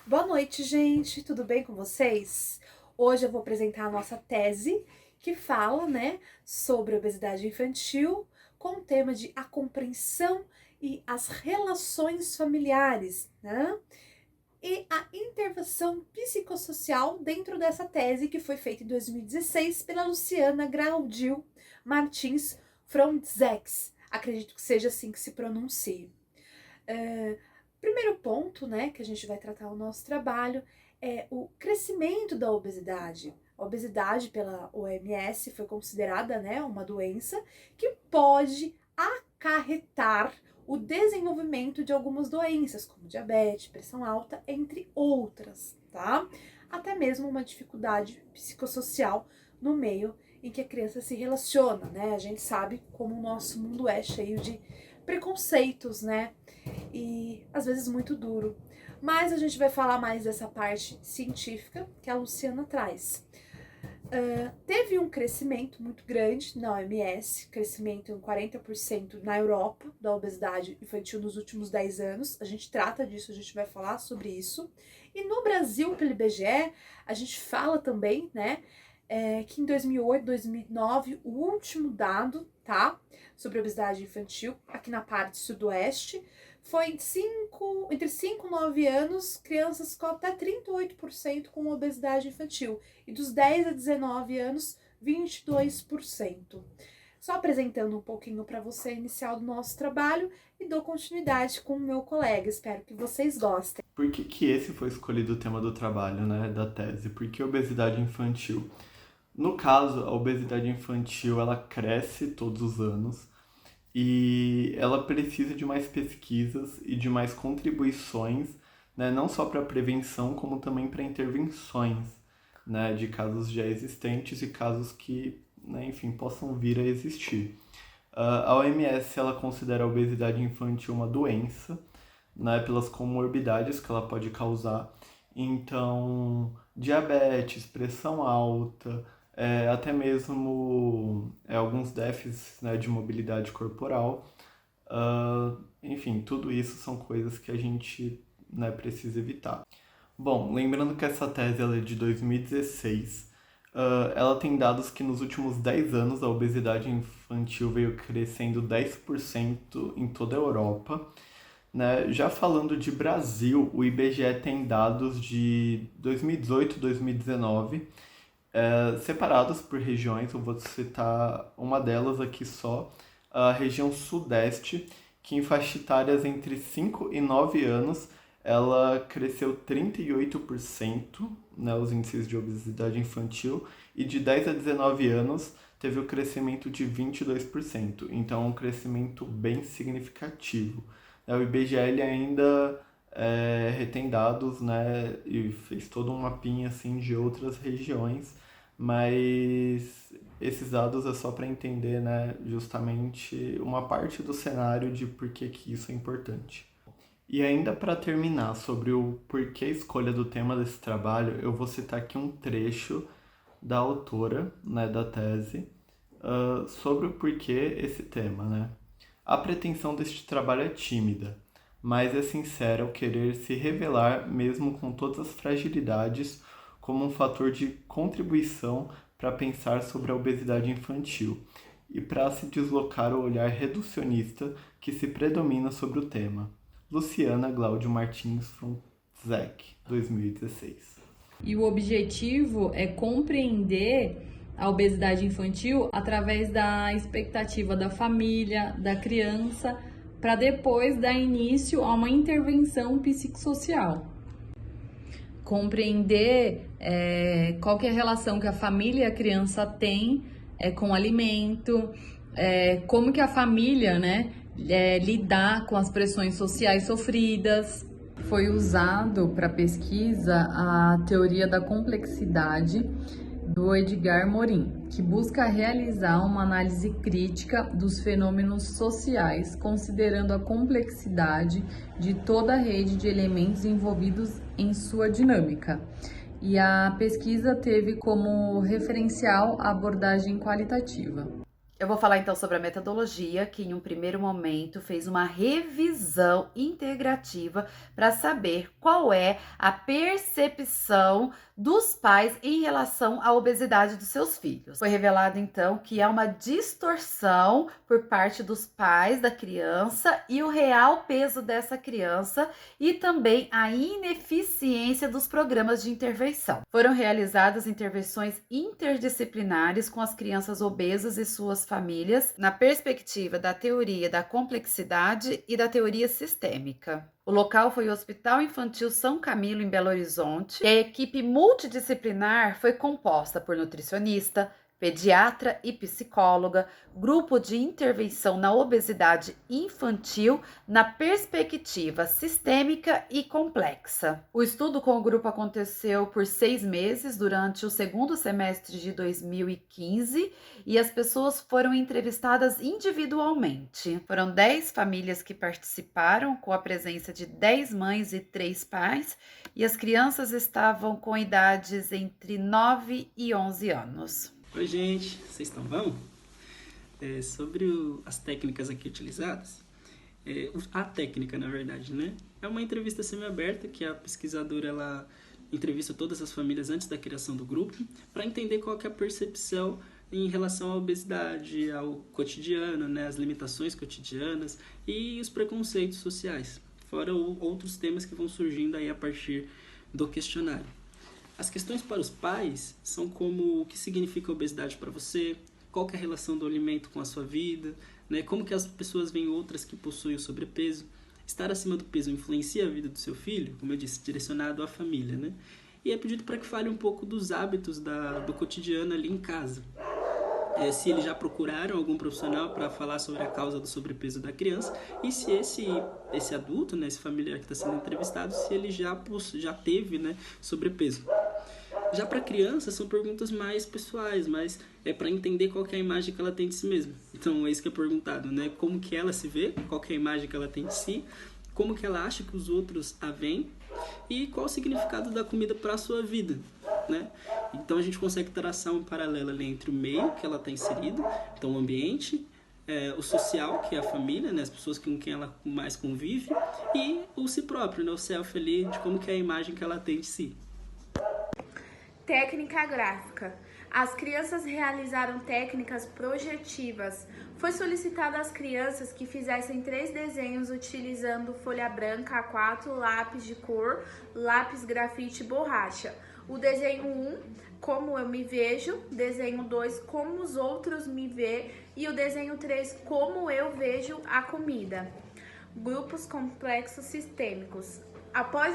Boa noite, gente. Tudo bem com vocês? Hoje eu vou apresentar a nossa tese que fala, sobre obesidade infantil com o tema de a compreensão e as relações familiares, E a intervenção psicossocial dentro dessa tese que foi feita em 2016 pela Luciana Graudil Martins Frontzek. Acredito que seja assim que se pronuncie. Primeiro ponto, que a gente vai tratar o nosso trabalho é o crescimento da obesidade. A obesidade pela OMS foi considerada, uma doença que pode acarretar o desenvolvimento de algumas doenças, como diabetes, pressão alta, entre outras, tá? Até mesmo uma dificuldade psicossocial no meio em que a criança se relaciona, A gente sabe como o nosso mundo é cheio de preconceitos, E às vezes muito duro. Mas a gente vai falar mais dessa parte científica que a Luciana traz. Teve um crescimento muito grande na OMS, crescimento em 40% na Europa da obesidade infantil nos últimos 10 anos. A gente trata disso, a gente vai falar sobre isso. E no Brasil, pelo IBGE, a gente fala também, que em 2008, 2009, o último dado, sobre obesidade infantil, aqui na parte sudoeste, foi entre 5 e 9 anos, crianças com até 38% com obesidade infantil. E dos 10 a 19 anos, 22%. Só apresentando um pouquinho para você inicial do nosso trabalho e dou continuidade com o meu colega. Espero que vocês gostem. Por que esse foi escolhido o tema do trabalho, da tese? Porque obesidade infantil. No caso, a obesidade infantil, ela cresce todos os anos e ela precisa de mais pesquisas e de mais contribuições, não só para prevenção, como também para intervenções, de casos já existentes e casos que, enfim, possam vir a existir. A OMS, ela considera a obesidade infantil uma doença, pelas comorbidades que ela pode causar. Então, diabetes, pressão alta, até mesmo alguns déficits, de mobilidade corporal. Enfim, tudo isso são coisas que a gente precisa evitar. Bom, lembrando que essa tese ela é de 2016, ela tem dados que nos últimos 10 anos a obesidade infantil veio crescendo 10% em toda a Europa. Já falando de Brasil, o IBGE tem dados de 2018 e 2019, separados por regiões. Eu vou citar uma delas aqui só, a região sudeste, que em faixas etárias entre 5 e 9 anos, ela cresceu 38%, os índices de obesidade infantil, e de 10 a 19 anos teve o crescimento de 22%, então um crescimento bem significativo. O IBGE ele ainda retém dados, e fez todo um mapinha assim, de outras regiões, mas esses dados é só para entender, justamente uma parte do cenário de por que isso é importante. E ainda para terminar sobre o porquê a escolha do tema desse trabalho, eu vou citar aqui um trecho da autora, da tese, sobre o porquê esse tema, A pretensão deste trabalho é tímida, mas é sincera ao querer se revelar, mesmo com todas as fragilidades, como um fator de contribuição para pensar sobre a obesidade infantil e para se deslocar o olhar reducionista que se predomina sobre o tema. Luciana Glaudio Martins Frontzek, 2016. E o objetivo é compreender a obesidade infantil através da expectativa da família, da criança, para depois dar início a uma intervenção psicossocial. Compreender qual que é a relação que a família e a criança têm com o alimento, como que a família, lidar com as pressões sociais sofridas. Foi usado para pesquisa a teoria da complexidade do Edgar Morin, que busca realizar uma análise crítica dos fenômenos sociais, considerando a complexidade de toda a rede de elementos envolvidos em sua dinâmica. E a pesquisa teve como referencial a abordagem qualitativa. Eu vou falar então sobre a metodologia, que em um primeiro momento fez uma revisão integrativa para saber qual é a percepção dos pais em relação à obesidade dos seus filhos. Foi revelado então que há uma distorção por parte dos pais da criança e o real peso dessa criança e também a ineficiência dos programas de intervenção. Foram realizadas intervenções interdisciplinares com as crianças obesas e suas famílias, na perspectiva da teoria da complexidade e da teoria sistêmica. O local foi o Hospital Infantil São Camilo, em Belo Horizonte, e a equipe multidisciplinar foi composta por nutricionista, pediatra e psicóloga, grupo de intervenção na obesidade infantil na perspectiva sistêmica e complexa. O estudo com o grupo aconteceu por 6 meses durante o segundo semestre de 2015 e as pessoas foram entrevistadas individualmente. Foram 10 famílias que participaram, com a presença de 10 mães e 3 pais, e as crianças estavam com idades entre 9 e 11 anos. Oi, gente, vocês estão bom? Sobre as técnicas aqui utilizadas, a técnica, na verdade, né? É uma entrevista semi-aberta que a pesquisadora ela entrevista todas as famílias antes da criação do grupo para entender qual que é a percepção em relação à obesidade, ao cotidiano, né? As limitações cotidianas e os preconceitos sociais, fora outros temas que vão surgindo aí a partir do questionário. As questões para os pais são como o que significa obesidade para você, qual que é a relação do alimento com a sua vida, né? Como que as pessoas veem outras que possuem o sobrepeso. Estar acima do peso influencia a vida do seu filho, como eu disse, direcionado à família, né? E é pedido para que fale um pouco dos hábitos do cotidiano ali em casa. Se eles já procuraram algum profissional para falar sobre a causa do sobrepeso da criança e se esse adulto, né, esse familiar que está sendo entrevistado, se ele já teve, né, sobrepeso. Já para a criança são perguntas mais pessoais, mas é para entender qual que é a imagem que ela tem de si mesma. Então é isso que é perguntado, né? Como que ela se vê, qual que é a imagem que ela tem de si, como que ela acha que os outros a veem e qual o significado da comida para a sua vida, né? Então a gente consegue traçar um paralelo ali entre o meio que ela está inserido, então o ambiente, o social, que é a família, né, as pessoas com quem ela mais convive, e o si próprio, né, o self ali, de como que é a imagem que ela tem de si. Técnica gráfica. As crianças realizaram técnicas projetivas. Foi solicitado às crianças que fizessem 3 desenhos utilizando folha branca A4, lápis de cor, lápis grafite e borracha. O desenho 1, como eu me vejo, desenho 2, como os outros me vê e o desenho 3, como eu vejo a comida. Grupos complexos sistêmicos. Após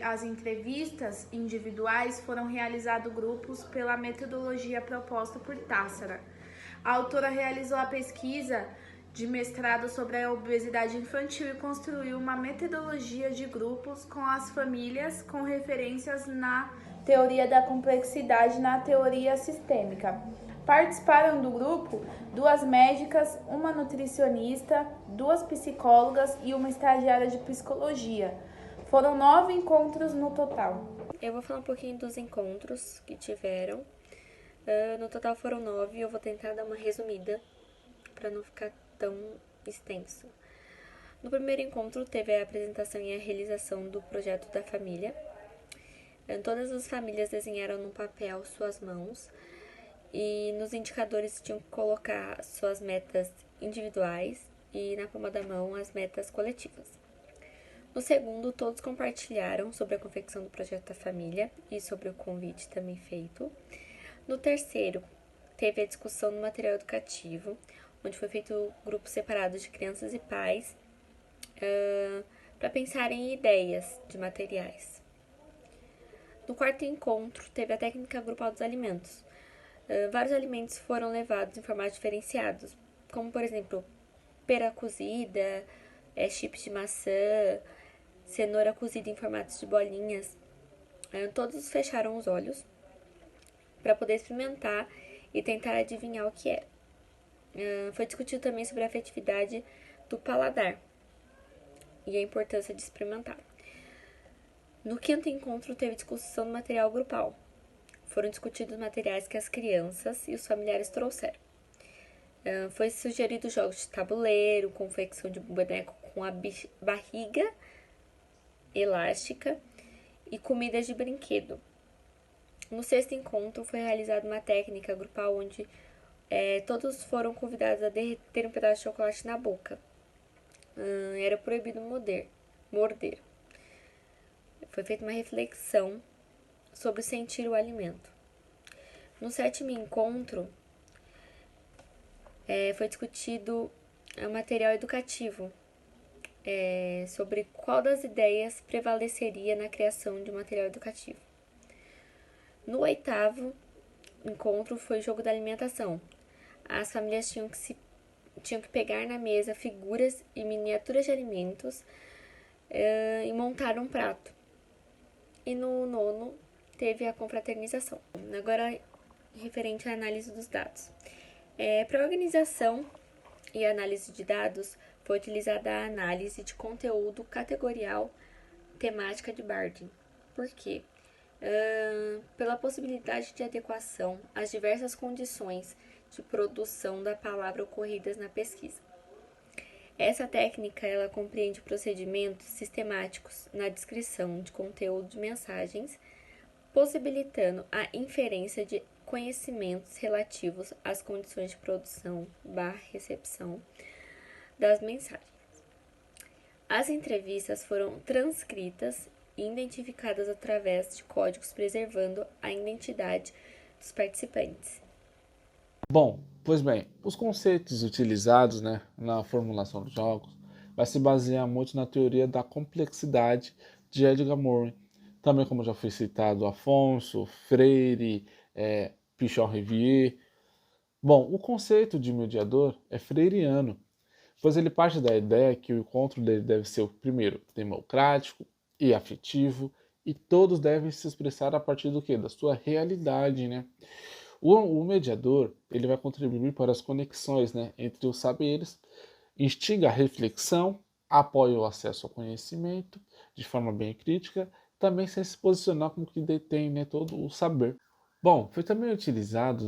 as entrevistas individuais, foram realizados grupos pela metodologia proposta por Tássara. A autora realizou a pesquisa de mestrado sobre a obesidade infantil e construiu uma metodologia de grupos com as famílias com referências na teoria da complexidade e na teoria sistêmica. Participaram do grupo 2 médicas, uma nutricionista, 2 psicólogas e uma estagiária de psicologia. Foram 9 encontros no total. Eu vou falar um pouquinho dos encontros que tiveram. No total foram 9 e eu vou tentar dar uma resumida para não ficar tão extenso. No primeiro encontro teve a apresentação e a realização do projeto da família. Todas as famílias desenharam no papel suas mãos e nos indicadores tinham que colocar suas metas individuais e na palma da mão as metas coletivas. No segundo, todos compartilharam sobre a confecção do projeto da família e sobre o convite também feito. No terceiro, teve a discussão do material educativo, onde foi feito grupo separado de crianças e pais para pensarem em ideias de materiais. No quarto encontro, teve a técnica grupal dos alimentos. Vários alimentos foram levados em formatos diferenciados, como, por exemplo, pera cozida, chips de maçã, cenoura cozida em formatos de bolinhas. Todos fecharam os olhos para poder experimentar e tentar adivinhar o que é. Foi discutido também sobre a afetividade do paladar e a importância de experimentar. No quinto encontro, teve discussão do material grupal. Foram discutidos materiais que as crianças e os familiares trouxeram. Foi sugerido jogos de tabuleiro, confecção de boneco com a barriga elástica e comidas de brinquedo. No sexto encontro foi realizada uma técnica grupal onde todos foram convidados a derreter um pedaço de chocolate na boca. Era proibido morder. Foi feita uma reflexão sobre sentir o alimento. No sétimo encontro, foi discutido o material educativo, sobre qual das ideias prevaleceria na criação de material educativo. No oitavo encontro foi o jogo da alimentação. As famílias tinham que pegar na mesa figuras e miniaturas de alimentos e montar um prato. E no nono teve a confraternização. Agora, referente à análise dos dados. Para a organização e análise de dados, foi utilizada a análise de conteúdo categorial temática de Bardeen. Por quê? Pela possibilidade de adequação às diversas condições de produção da palavra ocorridas na pesquisa. Essa técnica ela compreende procedimentos sistemáticos na descrição de conteúdo de mensagens, possibilitando a inferência de conhecimentos relativos às condições de produção / recepção das mensagens. As entrevistas foram transcritas e identificadas através de códigos preservando a identidade dos participantes. Bom, pois bem, os conceitos utilizados, na formulação dos jogos vai se basear muito na teoria da complexidade de Edgar Morin. Também, como já foi citado, Afonso, Freire, Pichon-Rivière. Bom, o conceito de mediador é freiriano, pois ele parte da ideia que o encontro dele deve ser, primeiro, democrático e afetivo, e todos devem se expressar a partir do quê? Da sua realidade, O mediador, ele vai contribuir para as conexões, entre os saberes, instiga a reflexão, apoia o acesso ao conhecimento de forma bem crítica, também sem se posicionar como que detém, todo o saber. Bom, foi também utilizado,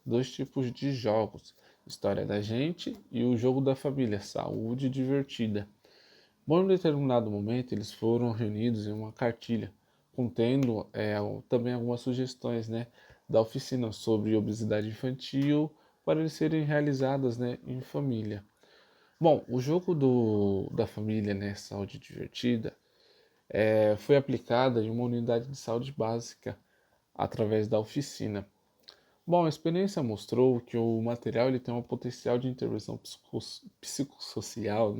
dois tipos de jogos, História da Gente e o Jogo da Família, Saúde Divertida. Bom, em um determinado momento, eles foram reunidos em uma cartilha, contendo também algumas sugestões, da oficina sobre obesidade infantil para eles serem realizadas, em família. Bom, o jogo da família, Saúde Divertida, foi aplicada em uma unidade de saúde básica através da oficina. Bom, a experiência mostrou que o material ele tem um potencial de intervenção psicossocial,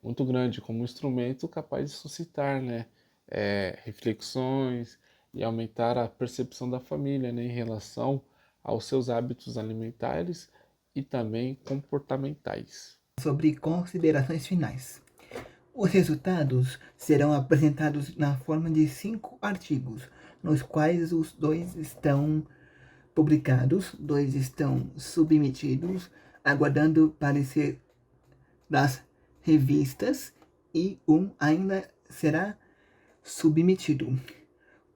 muito grande, como um instrumento capaz de suscitar, reflexões e aumentar a percepção da família, em relação aos seus hábitos alimentares e também comportamentais. Sobre considerações finais. Os resultados serão apresentados na forma de 5 artigos, nos quais os 2 estão publicados, 2 estão submetidos, aguardando parecer das revistas, e um ainda será submetido.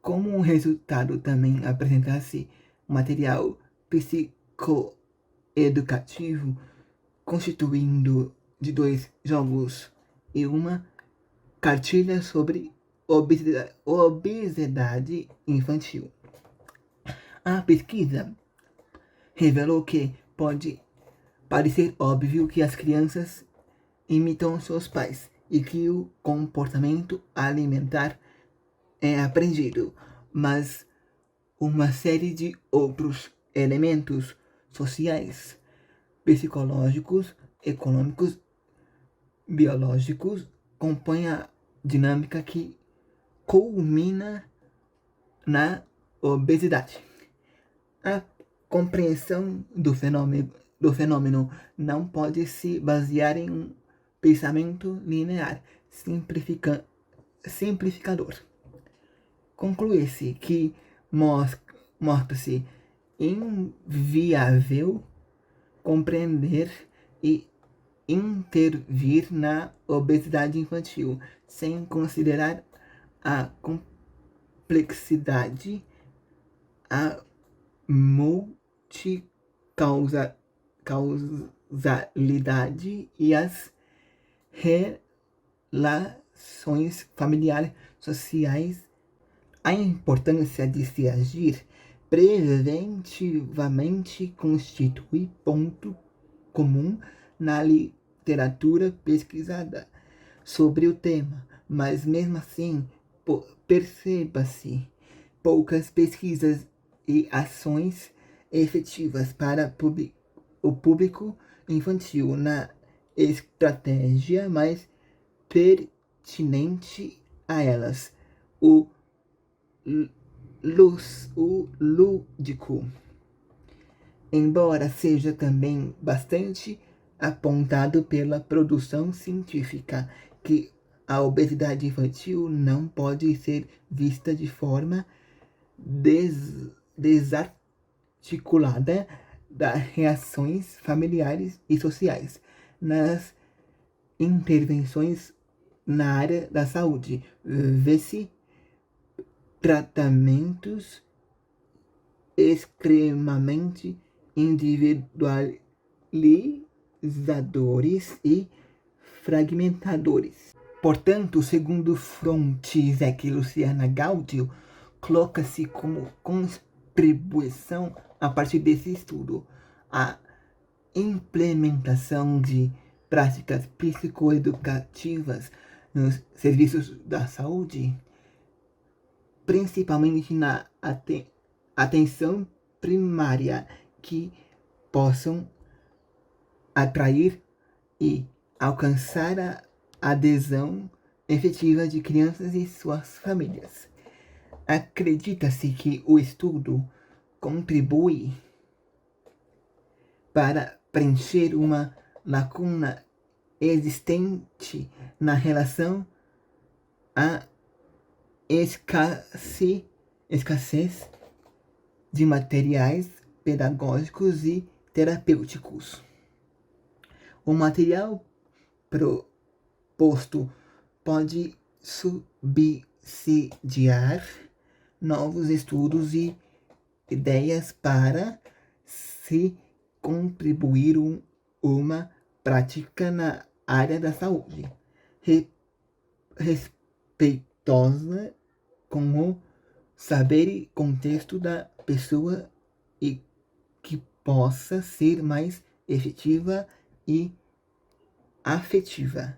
Como um resultado também apresentar-se material psicoeducativo, constituindo de 2 jogos e uma cartilha sobre obesidade infantil. A pesquisa revelou que pode parecer óbvio que as crianças imitam seus pais e que o comportamento alimentar é aprendido, mas uma série de outros elementos sociais, psicológicos, econômicos, biológicos compõem a dinâmica que culmina na obesidade. A compreensão do fenômeno não pode se basear em um pensamento linear, simplificador. Conclui-se que mostra-se inviável compreender e intervir na obesidade infantil sem considerar a complexidade, a multicausalidade causalidade e as relações familiares sociais, a importância de se agir preventivamente constitui ponto comum na literatura pesquisada sobre o tema, mas mesmo assim perceba-se poucas pesquisas e ações efetivas para o público infantil na estratégia mais pertinente a elas, o lúdico. Embora seja também bastante apontado pela produção científica que a obesidade infantil não pode ser vista de forma desarticulada das reações familiares e sociais nas intervenções na área da saúde. Vê-se tratamentos extremamente individualizadores e fragmentadores. Portanto, segundo Fronczak e Luciana Gaudio, coloca-se como contribuição a partir desse estudo a implementação de práticas psicoeducativas nos serviços da saúde, principalmente na atenção primária, que possam atrair e alcançar a adesão efetiva de crianças e suas famílias. Acredita-se que o estudo contribui para preencher uma lacuna existente na relação à escassez de materiais pedagógicos e terapêuticos. O material proposto pode subsidiar novos estudos e ideias para se contribuir uma prática na área da saúde respeitosa com o saber e contexto da pessoa e que possa ser mais efetiva e afetiva.